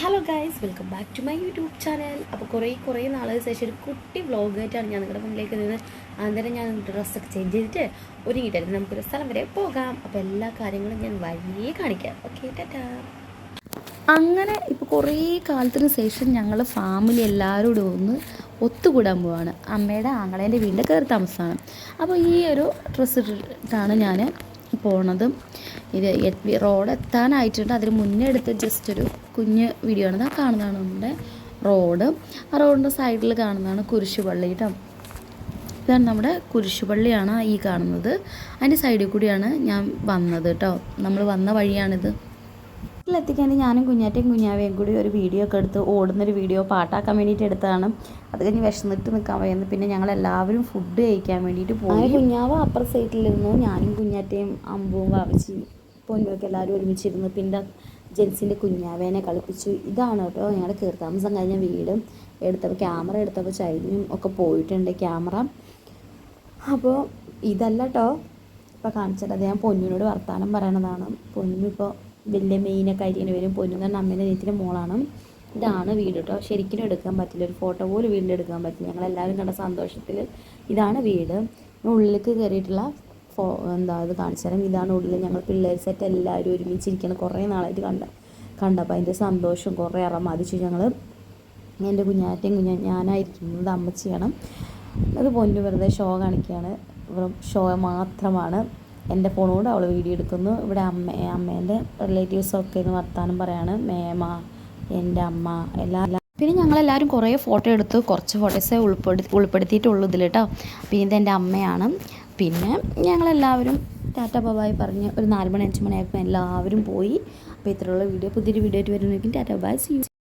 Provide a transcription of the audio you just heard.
Hello guys, welcome back to my YouTube channel. അപ്പോൾ കുറേ നാളെ ശേഷം ഒരു കുട്ടി വ്ളോഗായിട്ടാണ് ഞാൻ നിങ്ങളുടെ മുന്നിലേക്ക് നിന്ന്. അന്നേരം ഞാൻ ഡ്രസ്സൊക്കെ ചേഞ്ച് ചെയ്തിട്ട് ഒരുങ്ങിയിട്ടായിരുന്നു നമുക്കൊരു സ്ഥലം വരെ പോകാം. അപ്പോൾ എല്ലാ കാര്യങ്ങളും ഞാൻ വഴിയേ കാണിക്കാം. ഓക്കെ, ടാറ്റാ. അങ്ങനെ ഇപ്പോൾ കുറേ കാലത്തിന് ശേഷം ഞങ്ങൾ ഫാമിലി എല്ലാവരും കൂടെ ഒന്ന് ഒത്തുകൂടാൻ പോവാണ്. അമ്മയുടെ ആങ്ങളേൻ്റെ വീടിൻ്റെ കയറി താമസമാണ്. അപ്പോൾ ഈ ഒരു ഡ്രസ്സ് ഇട്ടിട്ടാണ് ഞാൻ പോണത്. ഇത് റോഡ് എത്താനായിട്ടുണ്ട്. അതിന് മുന്നേ എടുത്ത് ജസ്റ്റ് ഒരു കുഞ്ഞ് വീഡിയോ ആണ്. കാണുന്നതാണ് നമ്മുടെ റോഡ്. ആ റോഡിൻ്റെ സൈഡിൽ കാണുന്നതാണ് കുരിശുപള്ളി കേട്ടോ. ഇതാണ് നമ്മുടെ കുരിശുപള്ളിയാണ് ഈ കാണുന്നത്. അതിൻ്റെ സൈഡിൽ കൂടിയാണ് ഞാൻ വന്നത് കേട്ടോ. നമ്മൾ വന്ന വഴിയാണിത്. വീട്ടിലെത്തിക്കാൻ ഞാനും കുഞ്ഞാവയും കൂടി ഒരു വീഡിയോ ഒക്കെ എടുത്ത് ഓടുന്നൊരു വീഡിയോ പാട്ടാക്കാൻ വേണ്ടിയിട്ട് എടുത്തതാണ്. അത് കഴിഞ്ഞ് വിശന്നിട്ട് നിൽക്കാൻ വയ്യുന്നു. പിന്നെ ഞങ്ങളെല്ലാവരും ഫുഡ് കഴിക്കാൻ വേണ്ടിയിട്ട് പോയി. കുഞ്ഞാവ് അപ്പുറ സൈഡിലിരുന്നു. ഞാനും കുഞ്ഞാറ്റയും അമ്പും വാവച്ചി പൊന്നുമൊക്കെ എല്ലാവരും ഒരുമിച്ചിരുന്നു. പിന്നെ ജെൻസിൻ്റെ കുഞ്ഞാവേനെ കളിപ്പിച്ചു. ഇതാണ് കേട്ടോ ഞങ്ങളുടെ കീർത്താമസം കഴിഞ്ഞ വീട്. ക്യാമറ എടുത്തപ്പോൾ ചൈനയും ഒക്കെ പോയിട്ടുണ്ട് ക്യാമറ. അപ്പോൾ ഇതല്ല കേട്ടോ ഇപ്പോൾ കാണിച്ചത്. അത് ഞാൻ പൊന്നിനോട് വർത്തമാനം പറയണതാണ്. പൊന്നു ഇപ്പോൾ വലിയ മെയിനൊക്കെ അരിയണ വരും. പൊന്നു തന്നെ അമ്മേൻ്റെ നീത്തിൻ്റെ മോളാണ്. ഇതാണ് വീട് കേട്ടോ. ശരിക്കും എടുക്കാൻ പറ്റില്ല, ഒരു ഫോട്ടോ പോലും വീടിൻ്റെ എടുക്കാൻ പറ്റില്ല. ഞങ്ങളെല്ലാവരും കണ്ട സന്തോഷത്തിൽ ഇതാണ് വീട്. ഉള്ളിലേക്ക് കയറിയിട്ടുള്ള ഇത് കാണിച്ചു തരാം. ഇതാണ് ഉള്ളിൽ ഞങ്ങൾ പിള്ളേർ സെറ്റ് എല്ലാവരും ഒരുമിച്ചിരിക്കണം. കുറേ നാളായിട്ട് കണ്ടപ്പോൾ അതിൻ്റെ സന്തോഷം കുറേ അറമാദിച്ചു ഞങ്ങൾ. എൻ്റെ ഞാനായിരിക്കുന്നത് അമ്മച്ചിയാണ്. അത് പൊന്നു വെറുതെ ഷോ കാണിക്കുകയാണ്. ഷോ മാത്രമാണ്. എൻ്റെ ഫോണോട് അവൾ വീഡിയോ എടുക്കുന്നു. ഇവിടെ അമ്മേൻ്റെ റിലേറ്റീവ്സൊക്കെ ഇന്ന് വർത്താനം പറയാണ്. മേമ, എൻ്റെ അമ്മ എല്ലാം. പിന്നെ ഞങ്ങളെല്ലാവരും കുറേ ഫോട്ടോ എടുത്തു. കുറച്ച് ഫോട്ടോസേ ഉൾപ്പെടുത്തിയിട്ടുള്ളൂ ഇതിൽ കേട്ടോ. പിന്നെ ഇതെൻ്റെ അമ്മയാണ്. പിന്നെ ഞങ്ങളെല്ലാവരും ടാറ്റ ബൈ പറഞ്ഞ് ഒരു 4 മണി 5 മണിയായപ്പോൾ എല്ലാവരും പോയി. അപ്പോൾ ഇത്രയുള്ള വീഡിയോ പുതിയൊരു വീഡിയോ ആയിട്ട് വരുന്നതായിരിക്കും. Tata bye, see U.